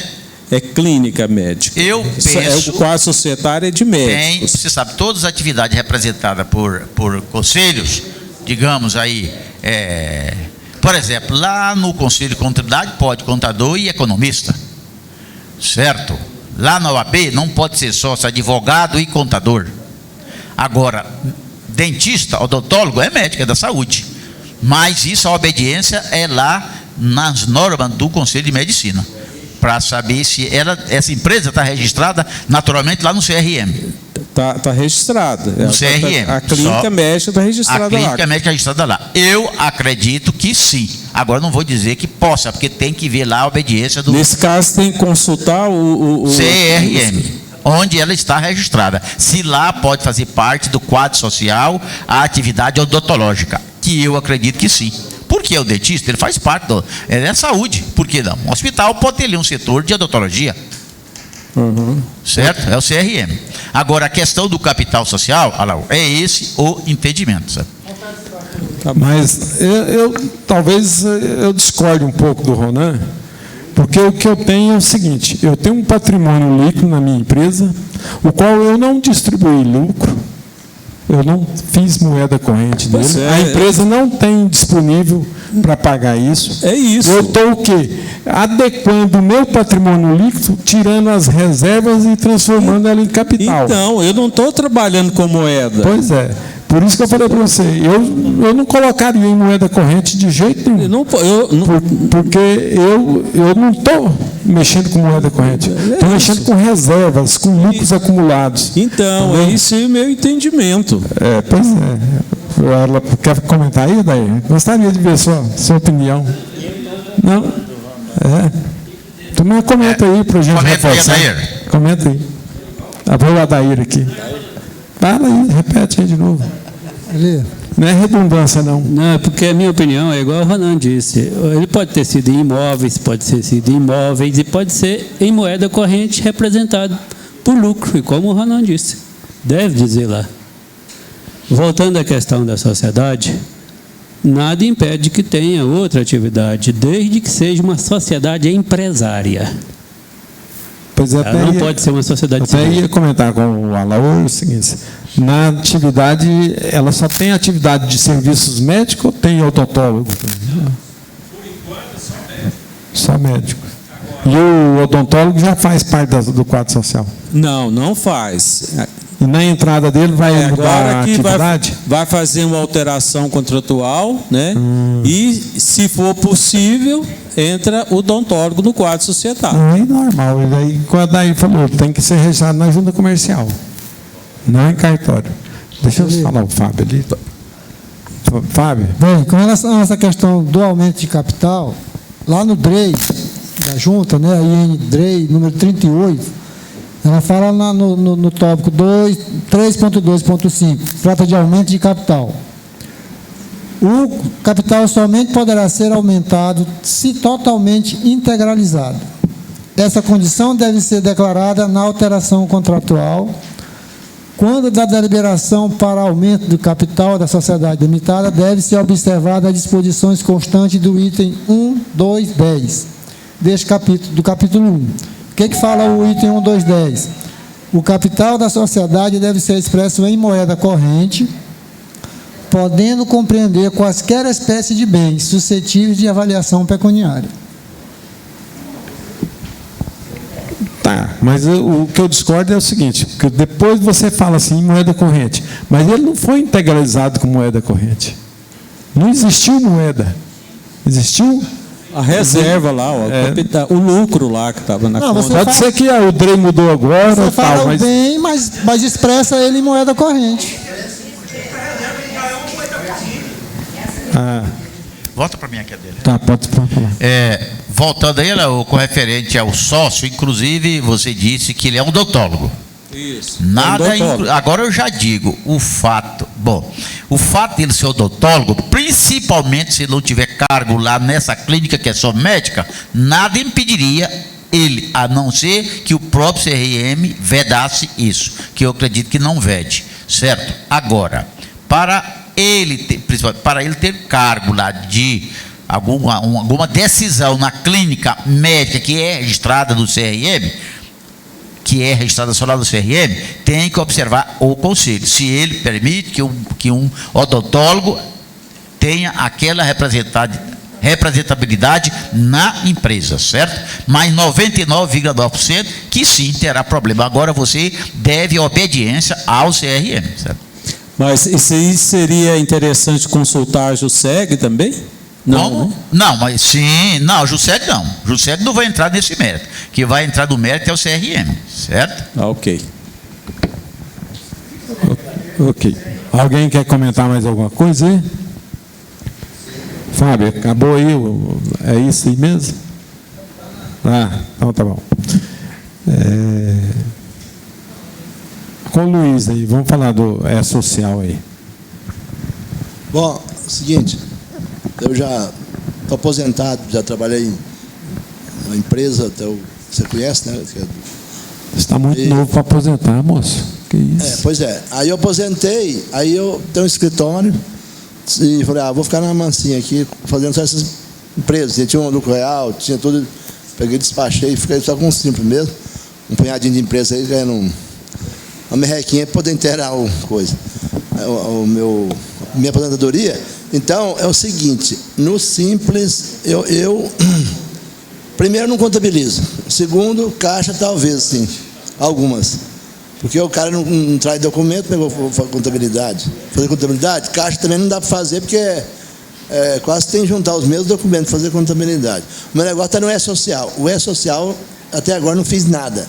É clínica médica. Eu penso... O quadro societário é de médicos. Você sabe, todas as atividades representadas por conselhos, digamos aí, por exemplo, lá no Conselho de Contabilidade pode contador e economista, certo? Lá na OAB não pode ser sócio, advogado e contador. Agora, dentista, odontólogo é médico, é da saúde. Mas isso, a obediência é lá nas normas do Conselho de Medicina, para saber se essa empresa está registrada naturalmente lá no CRM. Está registrada. No CRM. A clínica médica está registrada lá. A clínica médica está registrada lá. Eu acredito que sim. Agora não vou dizer que possa, porque tem que ver lá a obediência do... Nesse caso tem que consultar o CRM, onde ela está registrada. Se lá pode fazer parte do quadro social a atividade odontológica, que eu acredito que sim. Porque o dentista, ele faz parte da saúde. Por que não? Um hospital pode ter ali um setor de odontologia. Certo? É o CRM. Agora, a questão do capital social, é esse o entendimento. Sabe? Mas talvez eu discorde um pouco do Ronan, porque o que eu tenho é o seguinte: eu tenho um patrimônio líquido na minha empresa, o qual eu não distribuí lucro, eu não fiz moeda corrente dele, a empresa não tem disponível para pagar isso. É isso. Eu estou o quê? Adequando o meu patrimônio líquido, tirando as reservas e transformando ela em capital. Então, eu não estou trabalhando com moeda. Pois é. Por isso que eu falei para você, eu não colocaria em moeda corrente de jeito nenhum. Porque eu não estou mexendo com moeda corrente. Estou mexendo com reservas, com lucros acumulados. Então, é isso o meu entendimento. Pois é. Ela quer comentar aí, Daí? Gostaria de ver sua opinião. Não? Também comenta aí para a gente reforçar. Comenta aí. Vou o Adair aqui. Fala aí, repete aí de novo. Não é redundância, não. Não, porque a minha opinião é igual o Ronan disse. Ele pode ter sido em imóveis, pode ter sido em imóveis e pode ser em moeda corrente representado por lucro. E como o Ronan disse, deve dizer lá. Voltando à questão da sociedade, nada impede que tenha outra atividade, desde que seja uma sociedade empresária. Pois é, ela não pode ser uma sociedade civil. Eu ia comentar com o Alaor o seguinte: na atividade, ela só tem atividade de serviços médicos ou tem odontólogo? Por enquanto, só médico. Só médico. E o odontólogo já faz parte do quadro social? Não, não faz. E na entrada dele vai mudar Agora a que atividade? vai fazer uma alteração contratual, né? E, se for possível, entra o odontólogo no quadro societário. Aí normal. E daí, quando aí falou, tem que ser registrado na junta comercial, não em cartório. Deixa eu falar o Fábio ali. Fábio? Bem, com relação a essa questão do aumento de capital, lá no DREI, da junta, né, a IN DREI, número 38, ela fala no tópico 3.2.5, trata de aumento de capital. O capital somente poderá ser aumentado se totalmente integralizado. Essa condição deve ser declarada na alteração contratual, quando da deliberação para aumento do capital da sociedade limitada, deve ser observada as disposições constantes do item 1, 2, 10, do capítulo 1. O que fala o item 1, 2, 10? O capital da sociedade deve ser expresso em moeda corrente, podendo compreender quaisquer espécie de bens suscetíveis de avaliação pecuniária. Tá, mas o que eu discordo é o seguinte, porque depois você fala assim, em moeda corrente, mas ele não foi integralizado com moeda corrente. Não existiu moeda. Existiu a reserva lá, o lucro lá que estava na conta. Pode ser que o DREI mudou agora. Você fala o bem, mas expressa ele em moeda corrente. Volta para minha cadeira. Tá, pode falar. Voltando aí, com referente ao sócio, inclusive você disse que ele é um odontólogo. Isso. Nada. Agora eu já digo, o fato de ele ser odontólogo, principalmente se ele não tiver cargo lá nessa clínica que é só médica, nada impediria ele, a não ser que o próprio CRM vedasse isso, que eu acredito que não vede, certo? Agora, para ele ter cargo lá de alguma decisão na clínica médica que é registrada no CRM, que é registrada só lá no CRM, tem que observar o conselho, se ele permite que um odontólogo tenha aquela representabilidade na empresa, certo? Mas 99,9% que sim terá problema. Agora você deve obediência ao CRM, certo? Mas isso aí seria interessante consultar a JUSEG também? Não, não, mas sim, não, JUSEG não. JUSEG não vai entrar nesse mérito. Que vai entrar no mérito é o CRM, certo? Ok. Ok. Alguém quer comentar mais alguma coisa aí? Fábio, acabou aí? É isso aí mesmo? Então tá bom. Com o Luiz aí, vamos falar do social aí. Bom, seguinte, eu já estou aposentado, já trabalhei em uma empresa, você conhece, né? Você está muito novo para aposentar, moço. Que isso? Pois é. Aí eu aposentei, aí eu tenho um escritório e falei, vou ficar na mansinha aqui, fazendo só essas empresas. Eu tinha um lucro real, tinha tudo, peguei, despachei, fiquei só com um simples mesmo, um punhadinho de empresa aí, ganhando uma merrequinha para poder inteirar coisa. Minha aposentadoria. Então, é o seguinte, no simples, eu primeiro não contabilizo, segundo, caixa talvez, sim, algumas, porque o cara não traz documento, pegou contabilidade, fazer contabilidade, caixa também não dá para fazer, porque quase tem que juntar os mesmos documentos para fazer contabilidade. O meu negócio está no E-Social, o E-Social até agora não fiz nada.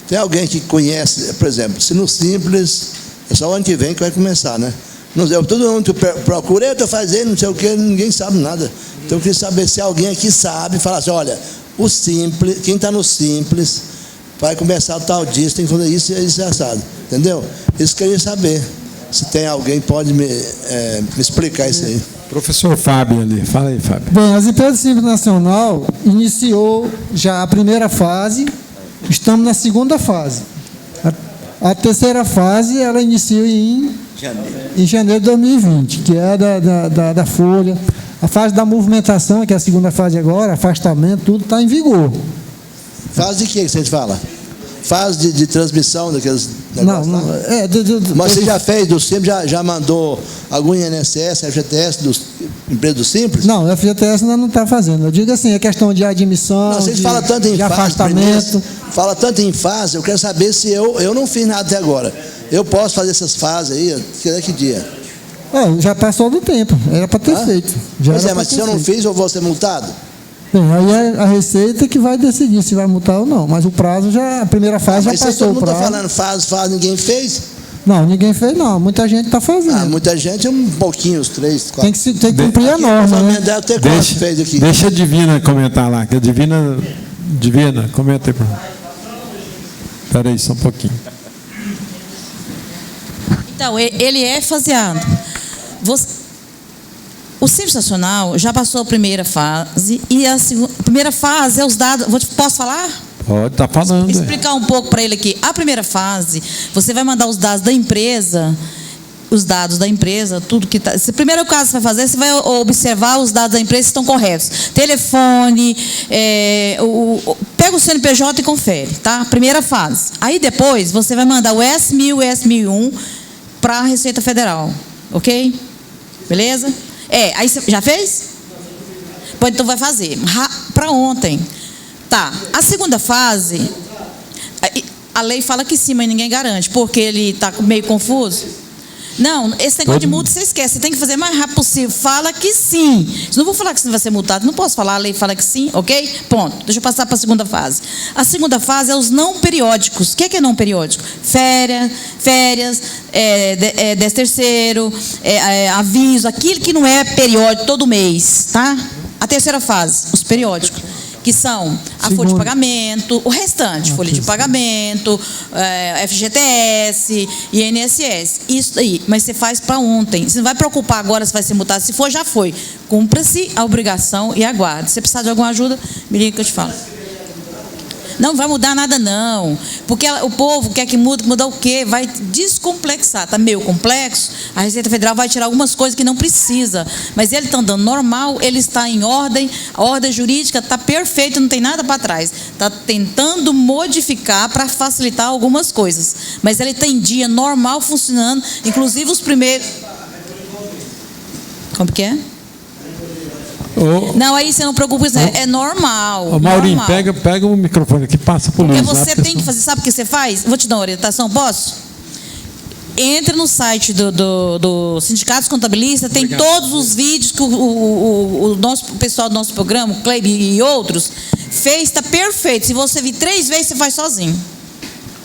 Tem alguém que conhece, por exemplo, se no simples, é só o ano que vem que vai começar, né? Todo mundo procura, eu estou fazendo, não sei o que, ninguém sabe nada. Então eu queria saber se alguém aqui sabe, falar assim, olha, o simples, quem está no simples, vai começar o tal disso, tem que fazer isso e isso assado. Entendeu? Isso que eu queria saber. Se tem alguém, pode me explicar isso aí. Professor Fábio ali, fala aí, Fábio. Bem, as empresas Simples Nacional iniciou já a primeira fase, estamos na segunda fase. A terceira fase, ela iniciou em janeiro de 2020, que é da folha. A fase da movimentação, que é a segunda fase agora, afastamento, tudo está em vigor. Fase de que você fala? Fase de transmissão daqueles negócios? Não. Mas você já fez do SEM, já mandou algum INSS, FGTS, Empresa do Simples? Não, o FGTS ainda não está fazendo. Eu digo assim, é questão de admissão, Não, vocês falam tanto em de fase, afastamento. Fala tanto em fase, eu quero saber se eu não fiz nada até agora. Eu posso fazer essas fases aí, que dia? Já passou do tempo, era para ter feito. Pois é, mas se eu não fiz, eu vou ser multado? Bem, aí é a Receita que vai decidir se vai multar ou não. Mas o prazo a primeira fase já passou o prazo. Mas todo mundo está falando fase, ninguém fez? Não, ninguém fez não, muita gente está fazendo. Muita gente, um pouquinho, os 3, 4. Tem que cumprir a norma, né? Deixa a Divina comentar lá, que a Divina, comenta aí para mim. Espera aí só um pouquinho. Então, ele é faseado. O Simples Nacional já passou a primeira fase, e a primeira fase é os dados. Posso falar? Pode, está falando. Explicar um pouco para ele aqui. A primeira fase, você vai mandar os dados da empresa, tudo que está. Primeiro caso que você vai fazer, você vai observar os dados da empresa se estão corretos. Telefone, pega o CNPJ e confere, tá? Primeira fase. Aí depois você vai mandar o S1000, o S1001 para a Receita Federal, ok? Beleza? Aí você já fez? Pois então vai fazer. Para ontem. Tá. A segunda fase, a lei fala que sim, mas ninguém garante, porque ele está meio confuso. Não, esse negócio de multa você esquece, você tem que fazer o mais rápido possível. Fala que sim. Se não vou falar que você não vai ser multado, não posso falar, a lei fala que sim, ok? Ponto. Deixa eu passar para a segunda fase. A segunda fase é os não periódicos. O que é não periódico? Férias, 13º, aviso, aquilo que não é periódico todo mês, tá? A terceira fase, os periódicos, que são a folha de pagamento, o restante, folha de pagamento, FGTS, INSS, isso aí, mas você faz para ontem, você não vai preocupar agora se vai ser multado, se for, já foi, cumpra-se a obrigação e aguarde. Se você precisar de alguma ajuda, me liga que eu te falo. Não vai mudar nada não, porque o povo quer que mude, mudar o quê? Vai descomplexar, está meio complexo, a Receita Federal vai tirar algumas coisas que não precisa, mas ele está andando normal, ele está em ordem, a ordem jurídica está perfeita, não tem nada para trás, está tentando modificar para facilitar algumas coisas, mas ele está em dia normal funcionando, inclusive os primeiros... Como que é? Não, aí você não preocupa, é normal. Maurinho, normal. pega o microfone aqui, passa por Luiz. Porque você tem que fazer, sabe o que você faz? Vou te dar uma orientação, posso? Entre no site do Sindicato Contabilista, tem todos os vídeos que o pessoal do nosso programa, o Cleib e outros, fez, está perfeito. Se você vir 3 vezes, você faz sozinho.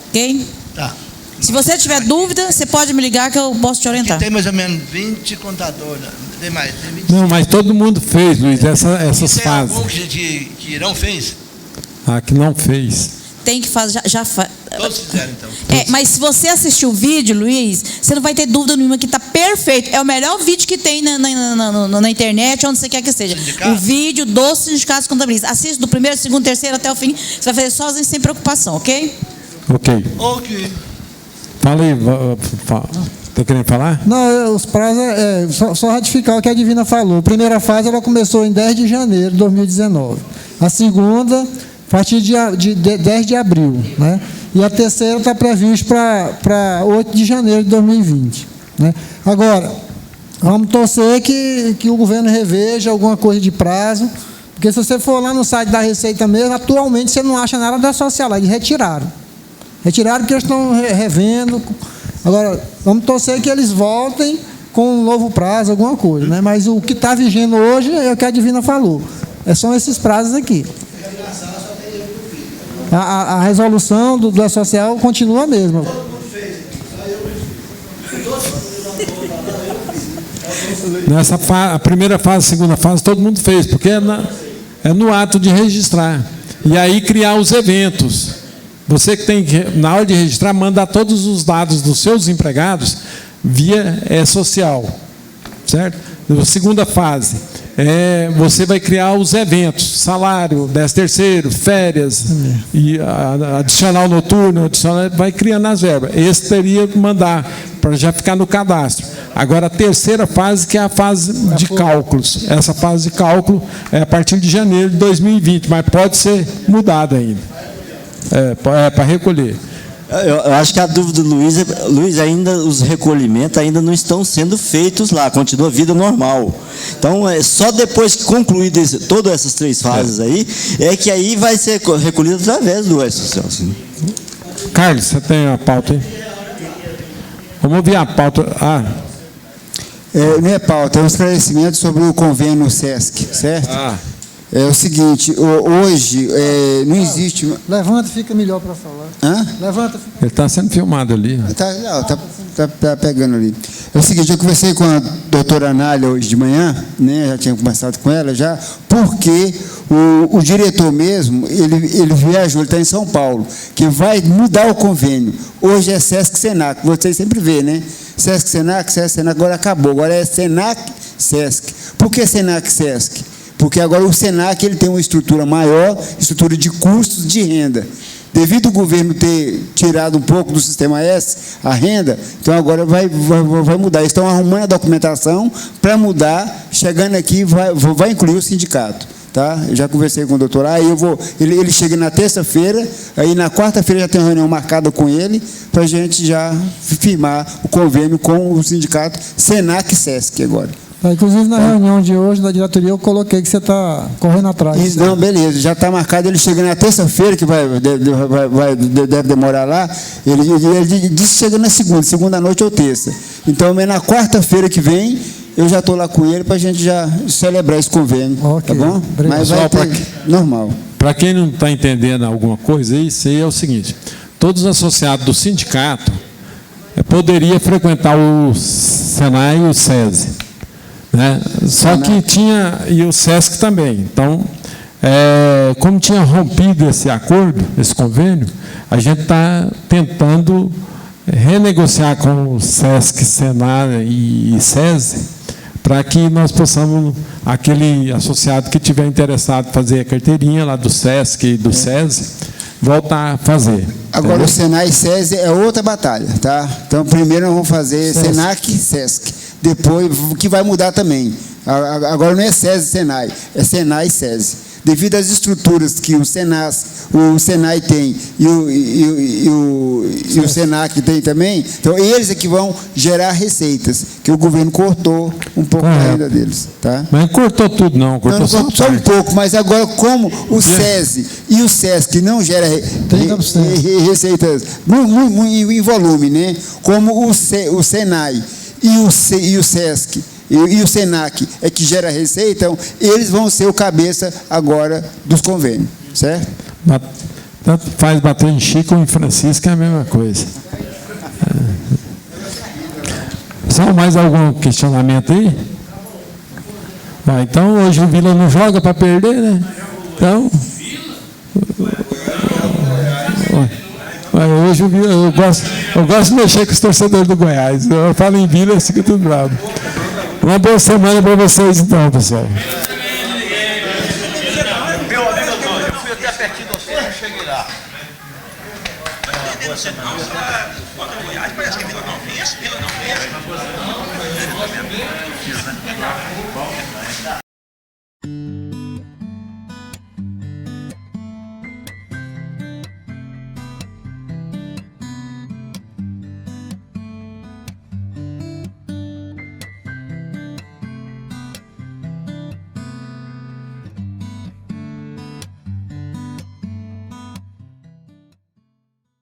Ok? Tá. Se você tiver dúvida, você pode me ligar que eu posso te orientar. Aqui tem mais ou menos 20 contadores. Tem mais? Tem 20. Não, mas todo mundo fez, Luiz, essas fases. Tem algum que não fez? Que não fez. Tem que fazer, já faz. Todos fizeram, então. Mas se você assistir o vídeo, Luiz, você não vai ter dúvida nenhuma que está perfeito. É o melhor vídeo que tem na internet, onde você quer que seja. O vídeo dos sindicatos contabilistas. Assista do primeiro, segundo, terceiro até o fim. Você vai fazer sozinho, sem preocupação, ok? Ok. Fala aí, está querendo falar? Não, os prazos, só ratificar o que a Divina falou. A primeira fase ela começou em 10 de janeiro de 2019. A segunda, a partir de 10 de abril. Né? E a terceira está prevista para 8 de janeiro de 2020. Né? Agora, vamos torcer que o governo reveja alguma coisa de prazo, porque se você for lá no site da Receita mesmo, atualmente você não acha nada da social, eles retiraram. Retiraram porque eles estão revendo. Agora, vamos torcer que eles voltem com um novo prazo, alguma coisa. Né? Mas o que está vigendo hoje é o que a Divina falou. São esses prazos aqui. A resolução do social continua a mesma. A primeira fase, a segunda fase, todo mundo fez, porque é no ato de registrar. E aí criar os eventos. Você que tem que, na hora de registrar, mandar todos os dados dos seus empregados via social, certo? A segunda fase, você vai criar os eventos, salário, 13º, férias, e adicional noturno, vai criando as verbas. Esse teria que mandar para já ficar no cadastro. Agora, a terceira fase, que é a fase de cálculos. Essa fase de cálculo é a partir de janeiro de 2020, mas pode ser mudada ainda. Para recolher. Eu acho que a dúvida do Luiz, ainda os recolhimentos ainda não estão sendo feitos lá, continua a vida normal. Então, só depois que concluir todas essas 3 fases aí, é que aí vai ser recolhido através do social. Carlos, você tem a pauta aí? Vamos ouvir a pauta. Não é pauta, é um esclarecimento sobre o convênio SESC, certo? É o seguinte, hoje não existe... Levanta, fica melhor para falar. Hã? Levanta. Ele está sendo filmado ali. Tá pegando ali. É o seguinte, eu conversei com a doutora Anália hoje de manhã, né, já tinha conversado com ela já, porque o diretor mesmo, ele viajou, ele está em São Paulo, que vai mudar o convênio. Hoje é SESC-SENAC, vocês sempre vê, né? SESC-SENAC, SESC-SENAC, agora acabou, agora é SENAC-SESC. Por que SENAC-SESC? Porque agora o SENAC ele tem uma estrutura maior, estrutura de custos de renda. Devido ao governo ter tirado um pouco do sistema S, a renda, então agora vai mudar. Eles estão arrumando a documentação para mudar, chegando aqui, vai incluir o sindicato. Tá? Eu já conversei com o doutor, ele chega na terça-feira, aí na quarta-feira já tem uma reunião marcada com ele, para a gente já firmar o convênio com o sindicato SENAC-SESC agora. Inclusive, na reunião de hoje, da diretoria, eu coloquei que você está correndo atrás. Não, beleza, já está marcado, ele chega na terça-feira, que deve demorar lá, ele disse que chega na segunda noite ou terça. Então, na quarta-feira que vem, eu já estou lá com ele para a gente já celebrar esse convênio, tá bom? Mas vai ter normal. Para quem não está entendendo alguma coisa, isso aí é o seguinte, todos os associados do sindicato poderiam frequentar o SENAI e o SESI. Né? Só que tinha, e o SESC também, então, como tinha rompido esse acordo, esse convênio, a gente está tentando renegociar com o SESC, SENAI e SESI, para que nós possamos, aquele associado que tiver interessado em fazer a carteirinha lá do SESC e do SESI, voltar a fazer. Agora, o SENAI e SESI é outra batalha, tá? Então, primeiro nós vamos fazer SENAC e SESC. Depois, que vai mudar também. Agora não é SESI e SENAI, é SENAI e SESI. Devido às estruturas que o SENAI tem e o SENAC tem também, então eles é que vão gerar receitas, que o governo cortou um pouco da renda deles. Tá? Mas não cortou tudo, não. Cortou só um pouco, mas agora como o SESI e o SESC não geram receitas em volume, né? Como o SENAI e o SESC e o SENAC é que gera receita, então eles vão ser o cabeça agora dos convênios, certo? Tanto faz bater em Chico ou em Francisco, é a mesma coisa. Só mais algum questionamento aí? Então, hoje o Vila não joga para perder, né? Então... Hoje eu gosto de mexer com os torcedores do Goiás. Eu falo em Vila, eu fico tudo bravo. Uma boa semana para vocês, então, pessoal. Meu amigo Antônio, eu fui até pertinho de você e cheguei lá. Boa semana. Goiás parece que Vila não vence, Vila não vence.